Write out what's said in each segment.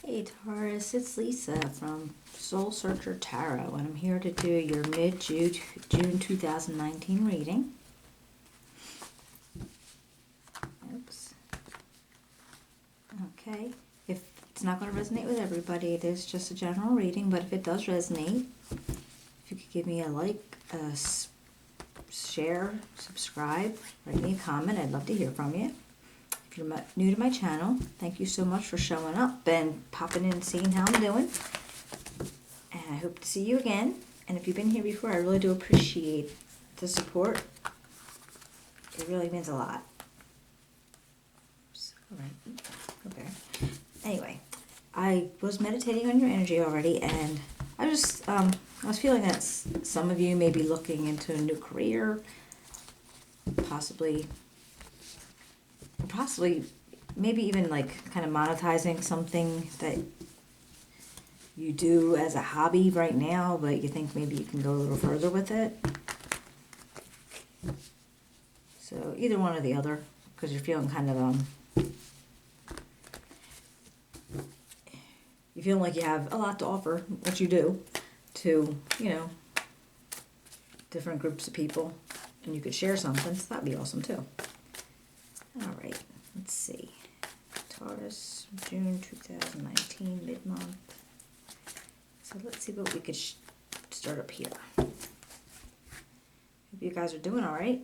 Hey Taurus, it's Lisa from Soul Searcher Tarot, and I'm here to do your mid-June June 2019 reading. Oops. Okay, if it's not going to resonate with everybody, it is just a general reading, but if it does resonate, if you could give me a like, share, subscribe, write me a comment, I'd love to hear from you. If you're new to my channel, thank you so much for showing up and popping in and seeing how I'm doing. And I hope to see you again. And if you've been here before, I really do appreciate the support. It really means a lot. All right. Okay. Anyway, I was meditating on your energy already, and I was feeling that some of you may be looking into a new career, possibly maybe even like kind of monetizing something that you do as a hobby right now, but you think maybe you can go a little further with it. So either one or the other, because you're feeling kind of you feel like you have a lot to offer, what you do, to, different groups of people, and you could share something, so that'd be awesome too. All right, let's see. Taurus, June 2019, mid-month. So let's see what we could start up here. Hope you guys are doing all right.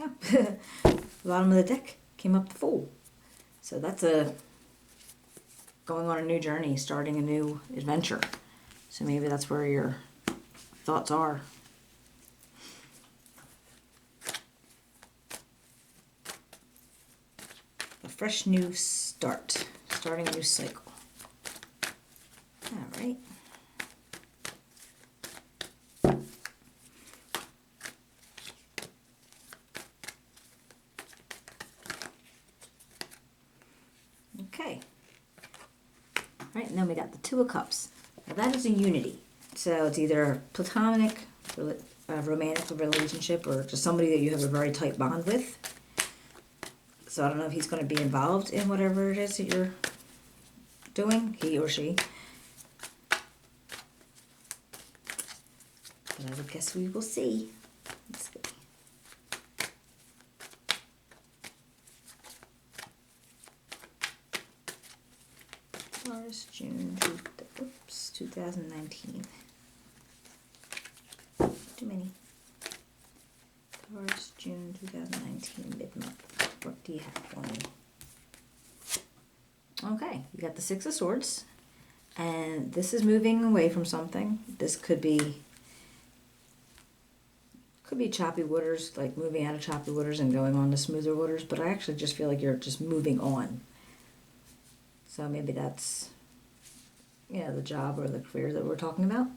Oh, the bottom of the deck came up the Fool. So that's going on a new journey, starting a new adventure. So maybe that's where your thoughts are. A fresh new start, starting a new cycle. All right. Okay. All right, and then we got the Two of Cups. Now that is a unity. So it's either a platonic, romantic relationship, or just somebody that you have a very tight bond with. So I don't know if he's going to be involved in whatever it is that you're doing, he or she. But I would guess we will see. Let's see. Taurus, June, 2019. Too many. Taurus, June 2019, mid-month. What do you have for me? Okay, you got the Six of Swords, and this is moving away from something. This could be choppy waters, like moving out of choppy waters and going on to smoother waters, but I actually just feel like you're just moving on. So maybe that's, the job or the career that we're talking about,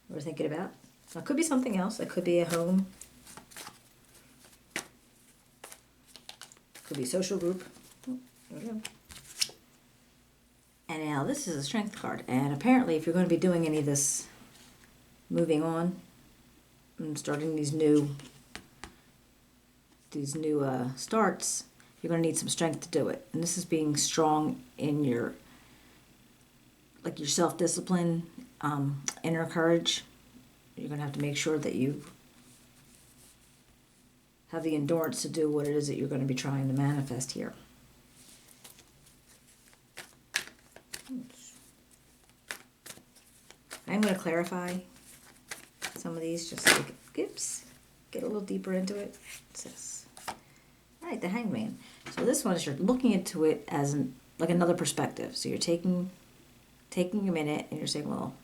we're thinking about. It could be something else. It could be a home. Could be a social group. Oh, there we go. And now this is a Strength card. And apparently if you're going to be doing any of this moving on and starting these new starts, you're going to need some strength to do it. And this is being strong in your self-discipline, inner courage. You're going to have to make sure that you have the endurance to do what it is that you're going to be trying to manifest here. I'm going to clarify some of these just so get a little deeper into it. It says, all right, the Hangman. So this one is you're looking into it as like another perspective. So you're taking a minute and you're saying, well,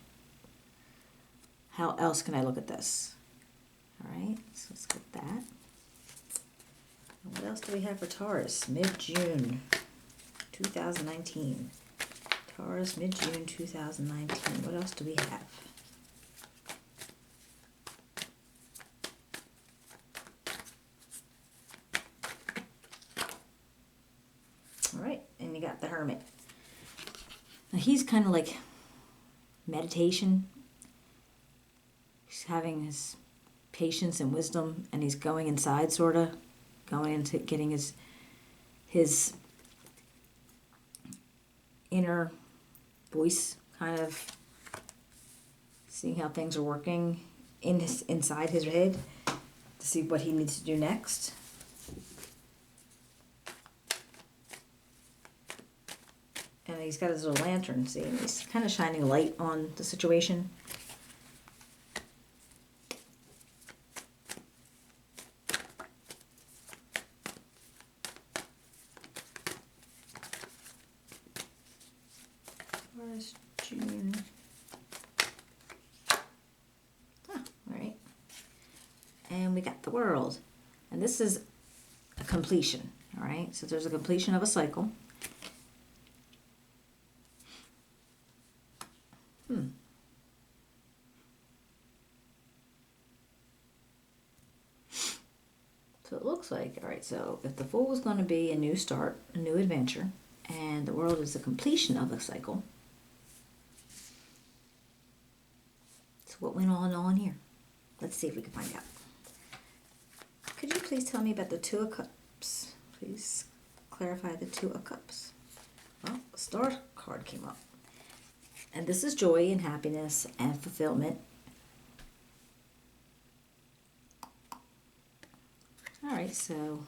how else can I look at this? All right, so let's get that. And what else do we have for Taurus? Mid-June 2019. Taurus, mid-June 2019. What else do we have? All right, and you got the Hermit. Now he's kind of like meditation. He's having his patience and wisdom, and he's going inside, sort of going into getting his inner voice, kind of seeing how things are working inside his head to see what he needs to do next. And he's got his little lantern, see, and he's kind of shining light on the situation. Taurus, June. Right. And we got the world. And this is a completion, all right? So there's a completion of a cycle. So it looks like, all right, so if the Fool was going to be a new start, a new adventure, and the world is the completion of a cycle, so what went on here? Let's see if we can find out. Could you please tell me about the Two of Cups? Please clarify the Two of Cups. Well, the Star card came up. And this is joy and happiness and fulfillment. All right, so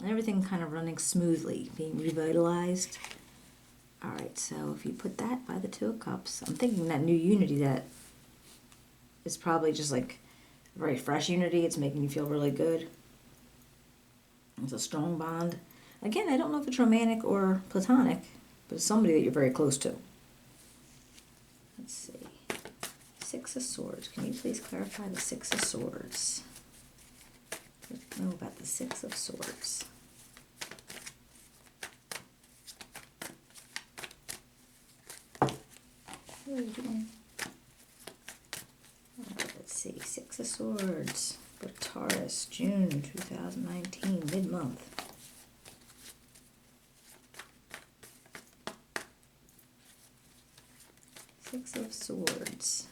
everything kind of running smoothly, being revitalized. All right, so if you put that by the Two of Cups, I'm thinking that new unity that is probably just like a very fresh unity. It's making you feel really good. It's a strong bond. Again, I don't know if it's romantic or platonic, but it's somebody that you're very close to. Let's see. Six of Swords. Can you please clarify the Six of Swords? Let's know about the Six of Swords. What are you doing? Let's see. Six of Swords for Taurus, June 2019, mid-month. Six of Swords.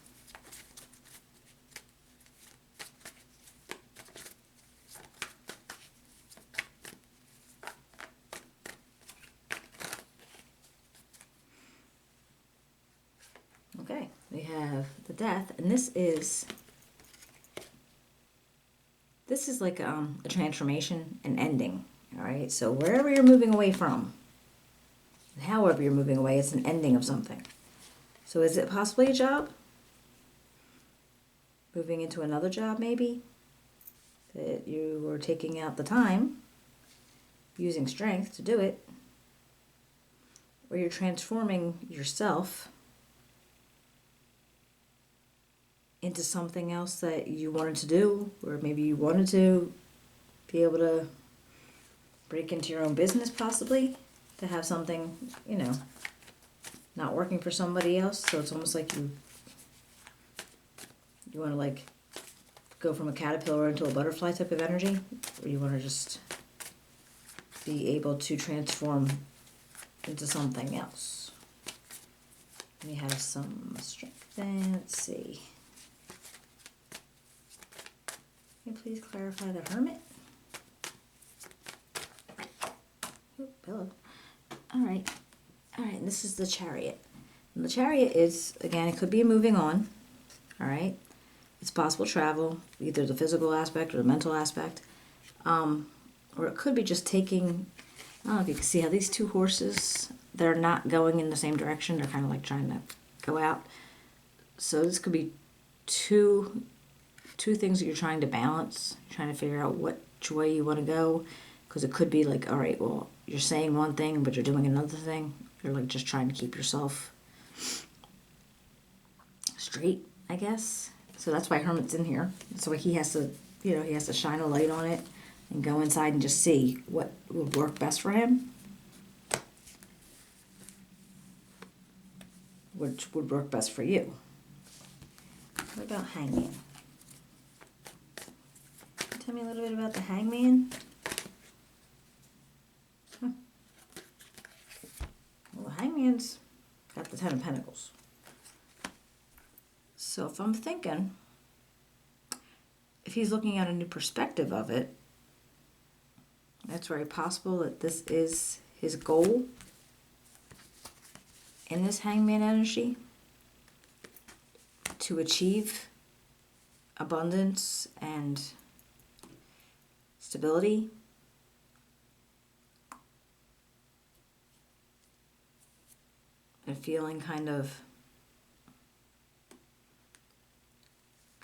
Okay, we have the Death, and this is like a transformation, an ending. All right, so wherever you're moving away from, however you're moving away, it's an ending of something. So is it possibly a job? Moving into another job, maybe? That you were taking out the time, using strength to do it. Or you're transforming yourself into something else that you wanted to do. Or maybe you wanted to be able to break into your own business, possibly. To have something, you know, not working for somebody else, so it's almost like you want to like go from a caterpillar into a butterfly type of energy, or you want to just be able to transform into something else. We have some strength there. Let's see. Can you please clarify the Hermit? Oh, pillow. All right, and this is the Chariot. And the Chariot is, again, it could be moving on, all right? It's possible travel, either the physical aspect or the mental aspect. Or it could be just taking, I don't know if you can see how these two horses, they're not going in the same direction. They're kind of like trying to go out. So this could be two things that you're trying to balance, trying to figure out which way you want to go. Because it could be like, all right, well, you're saying one thing, but you're doing another thing. You're like just trying to keep yourself straight, I guess. So that's why Hermit's in here. So he has to, he has to shine a light on it and go inside and just see what would work best for him. Which would work best for you. What about Hangman? Tell me a little bit about the Hangman. Well, the Hangman's got the Ten of Pentacles. So if I'm thinking, if he's looking at a new perspective of it, it's very possible that this is his goal in this hangman energy, to achieve abundance and stability. And feeling kind of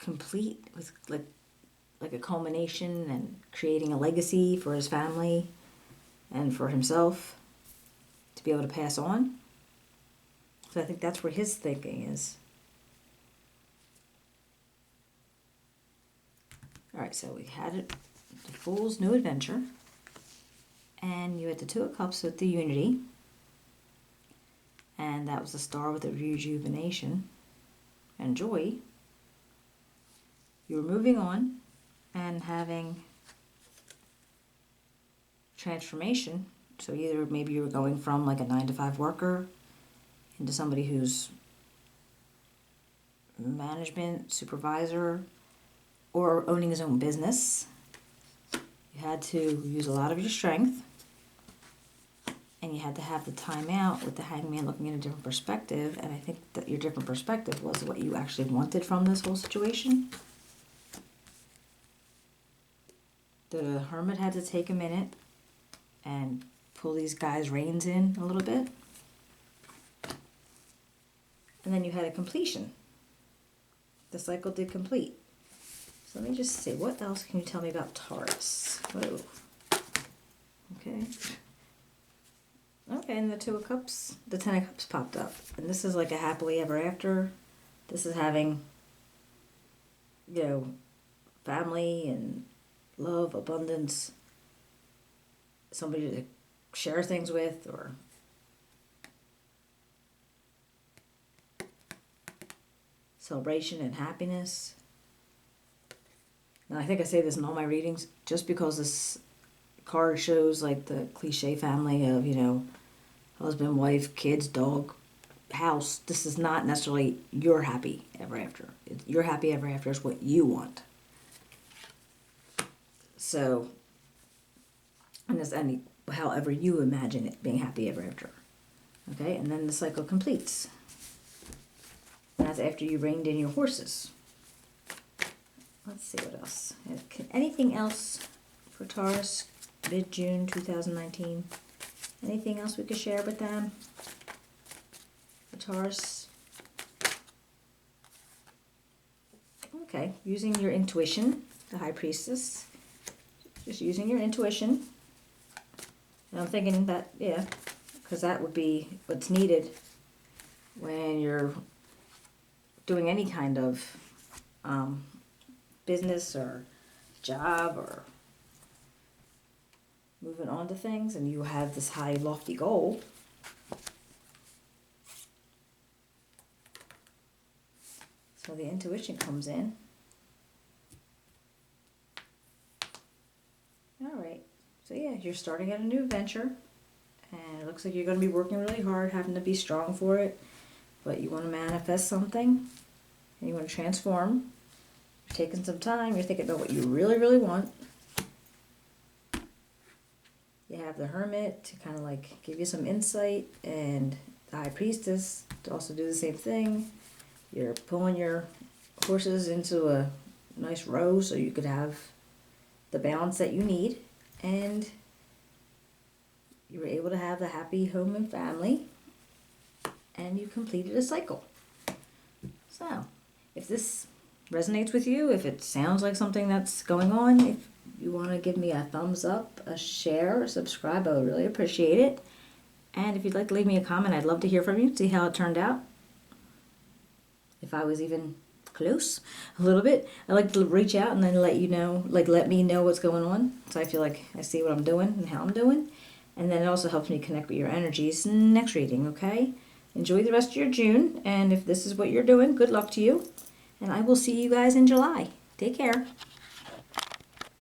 complete with like a culmination, and creating a legacy for his family and for himself to be able to pass on. So I think that's where his thinking is. Alright, so we had it, the Fool's New Adventure, and you had the Two of Cups with the Unity, and that was the Star with the Rejuvenation and Joy. You were moving on and having transformation. So either maybe you were going from like a 9-to-5 worker into somebody who's management, supervisor, or owning his own business. You had to use a lot of your strength, and you had to have the time out with the Hangman looking at a different perspective, and I think that your different perspective was what you actually wanted from this whole situation. The Hermit had to take a minute and pull these guys' reins in a little bit. And then you had a completion. The cycle did complete. So let me just see, what else can you tell me about Taurus? Whoa. Okay. Okay, and the Two of Cups, the Ten of Cups popped up. And this is like a happily ever after. This is having, you know, family and love, abundance, somebody to share things with, or celebration and happiness. And I think I say this in all my readings, just because this card shows like the cliche family of, you know, husband, wife, kids, dog, house. This is not necessarily your happy ever after. Your happy ever after is what you want. So, and there's any, however you imagine it being happy ever after. Okay, and then the cycle completes. And that's after you reined in your horses. Let's see what else. Anything else for Taurus, mid-June 2019? Anything else we could share with them? For Taurus? Okay, using your intuition, the High Priestess. Just using your intuition. And I'm thinking that, yeah, because that would be what's needed when you're doing any kind of business or job or moving on to things, and you have this high, lofty goal. So the intuition comes in. Alright, so yeah, you're starting at a new venture, and it looks like you're going to be working really hard, having to be strong for it, but you want to manifest something, and you want to transform. You're taking some time, you're thinking about what you really, really want. You have the Hermit to kind of like give you some insight, and the High Priestess to also do the same thing. You're pulling your horses into a nice row so you could have the balance that you need, and you were able to have a happy home and family, and you completed a cycle. So, if this resonates with you, if it sounds like something that's going on, if you want to give me a thumbs up, a share, a subscribe, I would really appreciate it. And if you'd like to leave me a comment, I'd love to hear from you, see how it turned out. If I was even close a little bit, I like to reach out and then let you know, like let me know what's going on, so I feel like I see what I'm doing and how I'm doing, and then it also helps me connect with your energies next reading. Okay, enjoy the rest of your June, and if this is what you're doing, good luck to you, and I will see you guys in July. Take care.